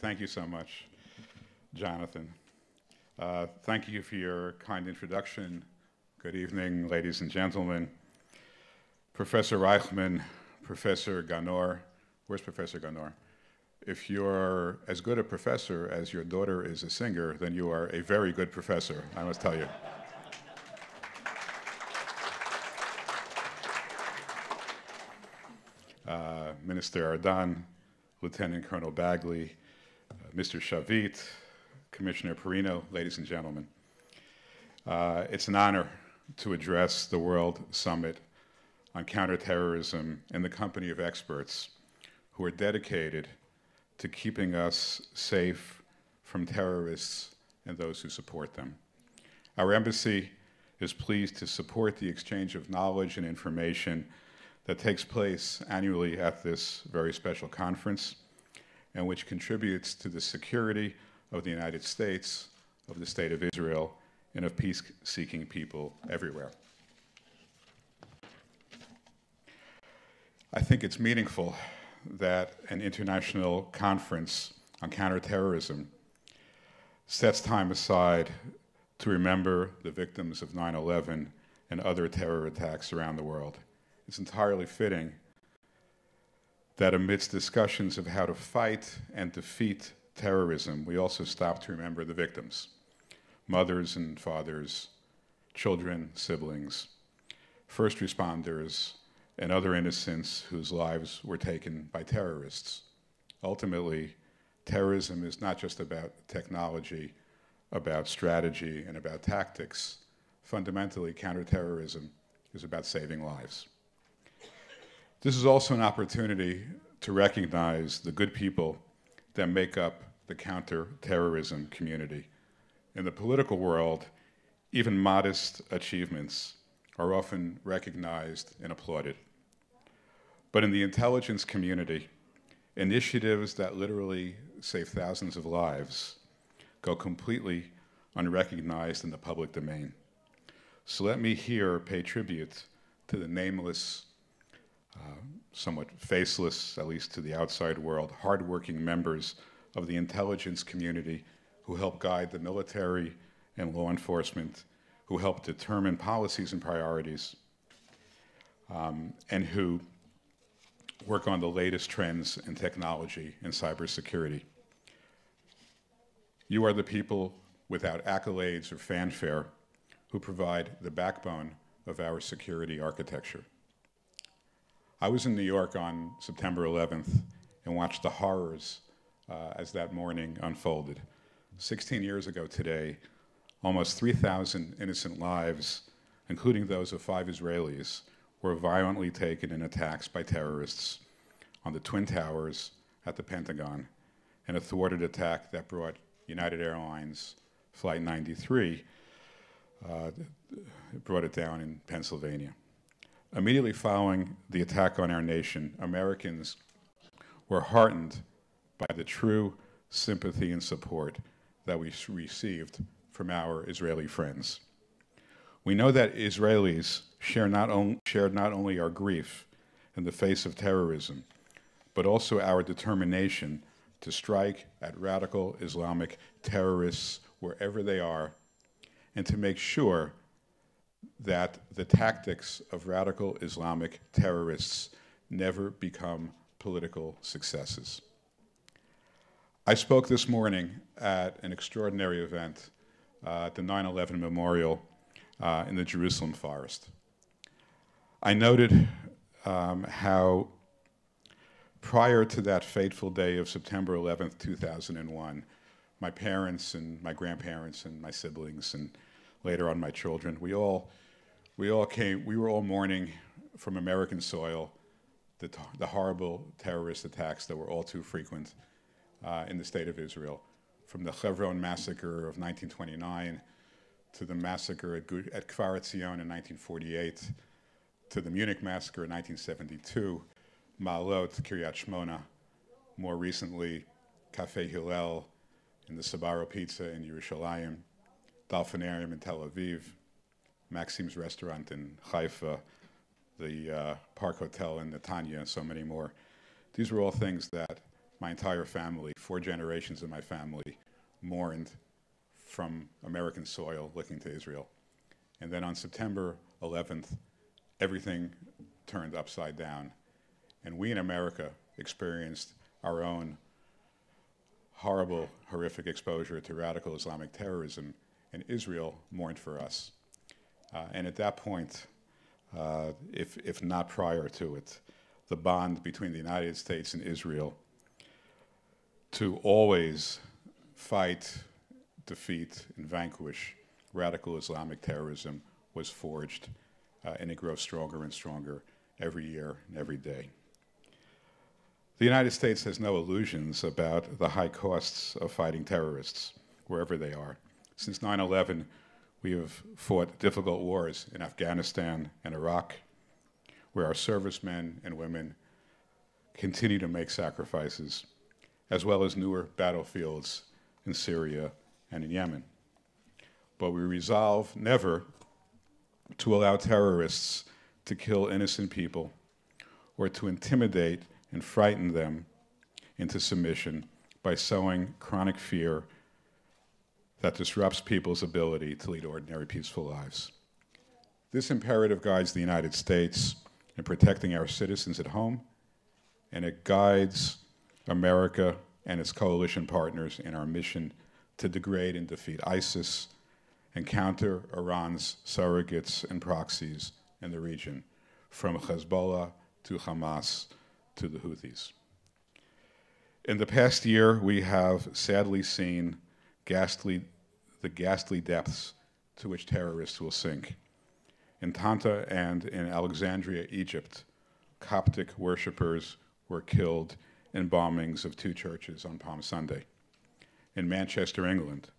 Thank you so much, Jonathan. Thank you for your kind introduction. Good evening, ladies and gentlemen. Professor Reichman, Professor Ganor. Where's Professor Ganor? If you're as good a professor as your daughter is a singer, then you are a very good professor, I must tell you. Minister Ardan, Lieutenant Colonel Bagley, Mr. Shavit, Commissioner Perino, ladies and gentlemen. It's an honor to address the World Summit on Counterterrorism in the company of experts who are dedicated to keeping us safe from terrorists and those who support them. Our embassy is pleased to support the exchange of knowledge and information that takes place annually at this very special conference, and which contributes to the security of the United States, of the State of Israel, and of peace-seeking people everywhere. I think it's meaningful that an international conference on counterterrorism sets time aside to remember the victims of 9/11 and other terror attacks around the world. It's entirely fitting that amidst discussions of how to fight and defeat terrorism, we also stop to remember the victims, mothers and fathers, children, siblings, first responders, and other innocents whose lives were taken by terrorists. Ultimately, terrorism is not just about technology, about strategy, and about tactics. Fundamentally, counterterrorism is about saving lives. This is also an opportunity to recognize the good people that make up the counterterrorism community. In the political world, even modest achievements are often recognized and applauded. But in the intelligence community, initiatives that literally save thousands of lives go completely unrecognized in the public domain. So let me here pay tribute to the nameless, somewhat faceless, at least to the outside world, hardworking members of the intelligence community who help guide the military and law enforcement, who help determine policies and priorities, and who work on the latest trends in technology and cybersecurity. You are the people without accolades or fanfare who provide the backbone of our security architecture. I was in New York on September 11th and watched the horrors as that morning unfolded. 16 years ago today, almost 3,000 innocent lives, including those of 5 Israelis, were violently taken in attacks by terrorists on the Twin Towers, at the Pentagon, and a thwarted attack that brought United Airlines Flight 93, brought it down in Pennsylvania. Immediately following the attack on our nation, Americans were heartened by the true sympathy and support that we received from our Israeli friends. We know that Israelis shared not only our grief in the face of terrorism, but also our determination to strike at radical Islamic terrorists wherever they are, and to make sure that the tactics of radical Islamic terrorists never become political successes. I spoke this morning at an extraordinary event at the 9/11 Memorial in the Jerusalem Forest. I noted how prior to that fateful day of September 11th, 2001, my parents and my grandparents and my siblings and later on my children, we were all mourning from American soil the horrible terrorist attacks that were all too frequent in the state of Israel, from the Hebron massacre of 1929 to the massacre at Kfar Etzion in 1948, to the Munich massacre in 1972, Ma'alot, Kiryat Shmona, more recently Cafe Hillel and the Sbarro Pizza in Yerushalayim, Dolphinarium in Tel Aviv, Maxim's Restaurant in Haifa, the Park Hotel in Netanya, and so many more. These were all things that my entire family, 4 generations of my family, mourned from American soil looking to Israel. And then on September 11th, everything turned upside down. And we in America experienced our own horrible, horrific exposure to radical Islamic terrorism, and Israel mourned for us. And at that point, if not prior to it, the bond between the United States and Israel to always fight, defeat, and vanquish radical Islamic terrorism was forged, and it grows stronger and stronger every year and every day. The United States has no illusions about the high costs of fighting terrorists, wherever they are. Since 9/11, we have fought difficult wars in Afghanistan and Iraq, where our servicemen and women continue to make sacrifices, as well as newer battlefields in Syria and in Yemen. But we resolve never to allow terrorists to kill innocent people or to intimidate and frighten them into submission by sowing chronic fear that disrupts people's ability to lead ordinary, peaceful lives. This imperative guides the United States in protecting our citizens at home, and it guides America and its coalition partners in our mission to degrade and defeat ISIS and counter Iran's surrogates and proxies in the region, from Hezbollah to Hamas to the Houthis. In the past year, we have sadly seen the ghastly depths to which terrorists will sink. In Tanta and in Alexandria, Egypt, Coptic worshippers were killed in bombings of 2 churches on Palm Sunday. In Manchester, England,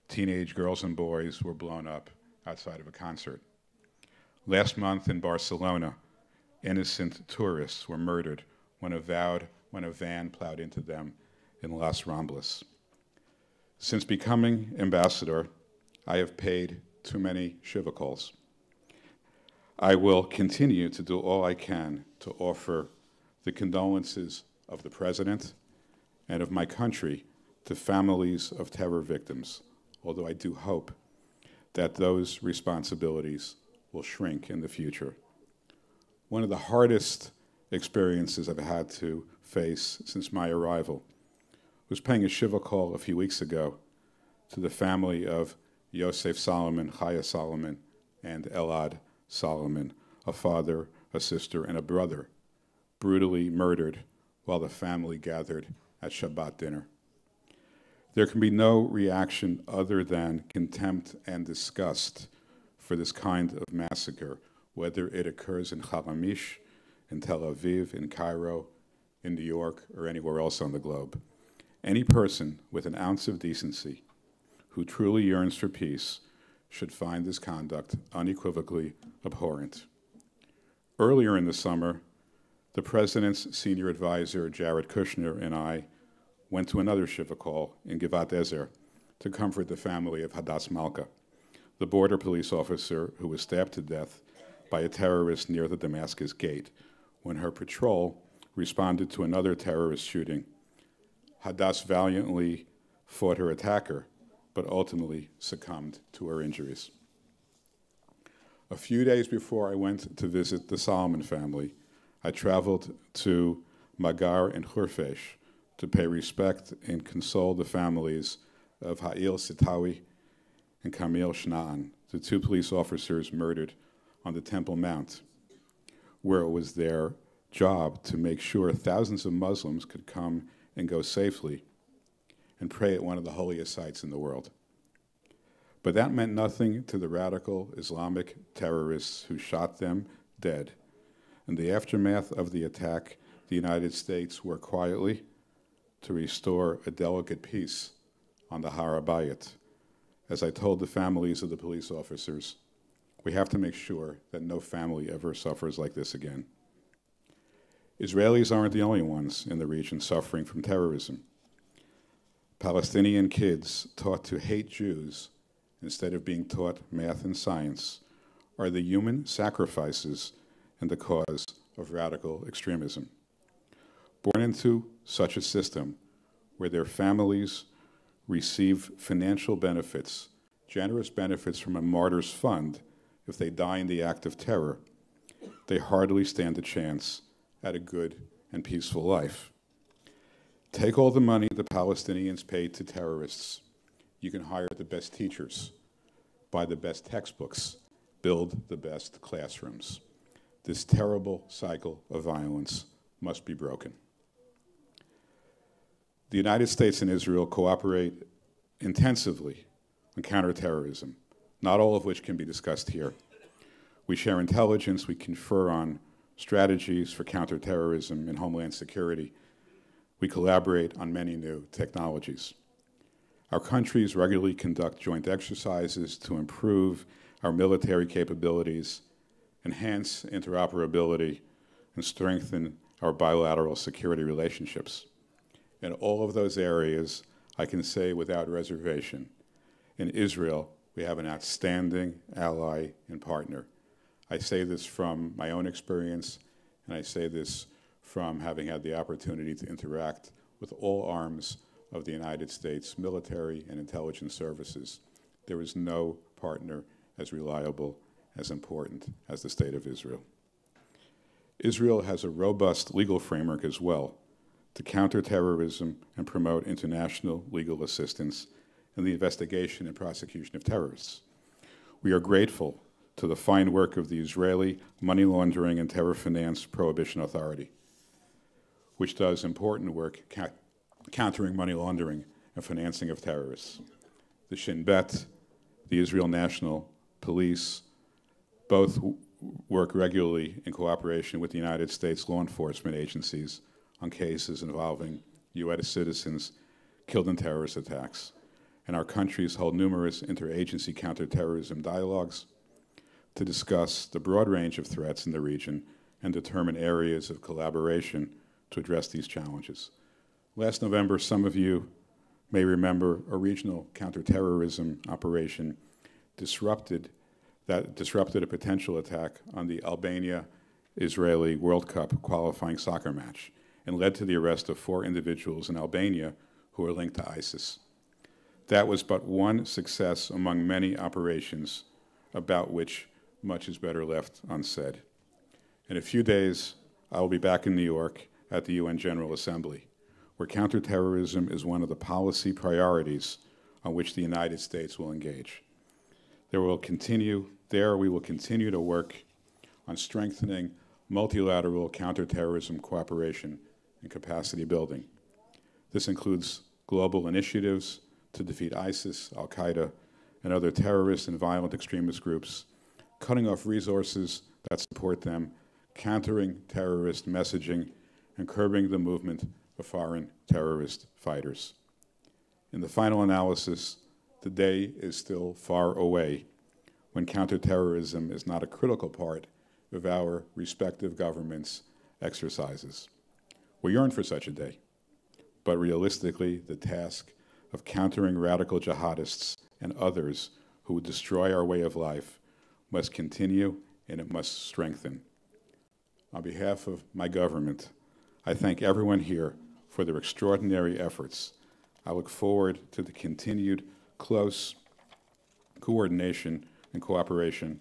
teenage girls and boys were blown up outside of a concert. Last month in Barcelona, innocent tourists were murdered when a van plowed into them in Las Ramblas. Since becoming ambassador, I have paid too many Shiva calls. I will continue to do all I can to offer the condolences of the President and of my country to families of terror victims, although I do hope that those responsibilities will shrink in the future. One of the hardest experiences I've had to face since my arrival was paying a Shiva call a few weeks ago to the family of Yosef Solomon, Chaya Solomon, and Elad Solomon, a father, a sister, and a brother, brutally murdered while the family gathered at Shabbat dinner. There can be no reaction other than contempt and disgust for this kind of massacre, whether it occurs in Chalamish, in Tel Aviv, in Cairo, in New York, or anywhere else on the globe. Any person with an ounce of decency who truly yearns for peace should find this conduct unequivocally abhorrent. Earlier in the summer, the President's senior advisor, Jared Kushner, and I went to another Shiva call in Givat Ezer to comfort the family of Hadass Malka, the border police officer who was stabbed to death by a terrorist near the Damascus gate when her patrol responded to another terrorist shooting. Hadass valiantly fought her attacker, but ultimately succumbed to her injuries. A few days before I went to visit the Solomon family, I traveled to Magar and Khurfesh to pay respect and console the families of Ha'il Sitawi and Kamil Shnaan, the 2 police officers murdered on the Temple Mount, where it was their job to make sure thousands of Muslims could come and go safely and pray at one of the holiest sites in the world. But that meant nothing to the radical Islamic terrorists who shot them dead. In the aftermath of the attack, the United States worked quietly to restore a delicate peace on the Har HaBayit. As I told the families of the police officers, we have to make sure that no family ever suffers like this again. Israelis aren't the only ones in the region suffering from terrorism. Palestinian kids taught to hate Jews instead of being taught math and science are the human sacrifices and the cause of radical extremism. Born into such a system where their families receive financial benefits, generous benefits from a martyr's fund if they die in the act of terror, they hardly stand a chance at a good and peaceful life. Take all the money the Palestinians pay to terrorists. You can hire the best teachers, buy the best textbooks, build the best classrooms. This terrible cycle of violence must be broken. The United States and Israel cooperate intensively on counterterrorism, not all of which can be discussed here. We share intelligence, we confer on strategies for counterterrorism and homeland security. We collaborate on many new technologies. Our countries regularly conduct joint exercises to improve our military capabilities, enhance interoperability, and strengthen our bilateral security relationships. In all of those areas, I can say without reservation, in Israel, we have an outstanding ally and partner. I say this from my own experience, and I say this from having had the opportunity to interact with all arms of the United States military and intelligence services. There is no partner as reliable, as important as the State of Israel. Israel has a robust legal framework as well to counter terrorism and promote international legal assistance in the investigation and prosecution of terrorists. We are grateful to the fine work of the Israeli Money Laundering and Terror Finance Prohibition Authority, which does important work countering money laundering and financing of terrorists. The Shin Bet, the Israel National Police, both work regularly in cooperation with the United States law enforcement agencies on cases involving U.S. citizens killed in terrorist attacks. And our countries hold numerous interagency counterterrorism dialogues to discuss the broad range of threats in the region and determine areas of collaboration to address these challenges. Last November, some of you may remember a regional counterterrorism operation disrupted a potential attack on the Albania-Israeli World Cup qualifying soccer match and led to the arrest of 4 individuals in Albania who were linked to ISIS. That was but one success among many operations about which much is better left unsaid. In a few days, I will be back in New York at the UN General Assembly, where counterterrorism is one of the policy priorities on which the United States will engage. We will continue to work on strengthening multilateral counterterrorism cooperation and capacity building. This includes global initiatives to defeat ISIS, Al-Qaeda, and other terrorist and violent extremist groups, cutting off resources that support them, countering terrorist messaging, and curbing the movement of foreign terrorist fighters. In the final analysis, the day is still far away when counterterrorism is not a critical part of our respective governments' exercises. We yearn for such a day, but realistically, the task of countering radical jihadists and others who would destroy our way of life must continue and it must strengthen. On behalf of my government, I thank everyone here for their extraordinary efforts. I look forward to the continued close coordination and cooperation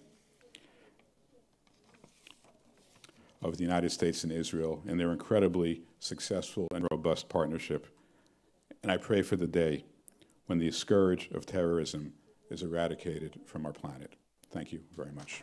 of the United States and Israel in their incredibly successful and robust partnership. And I pray for the day when the scourge of terrorism is eradicated from our planet. Thank you very much.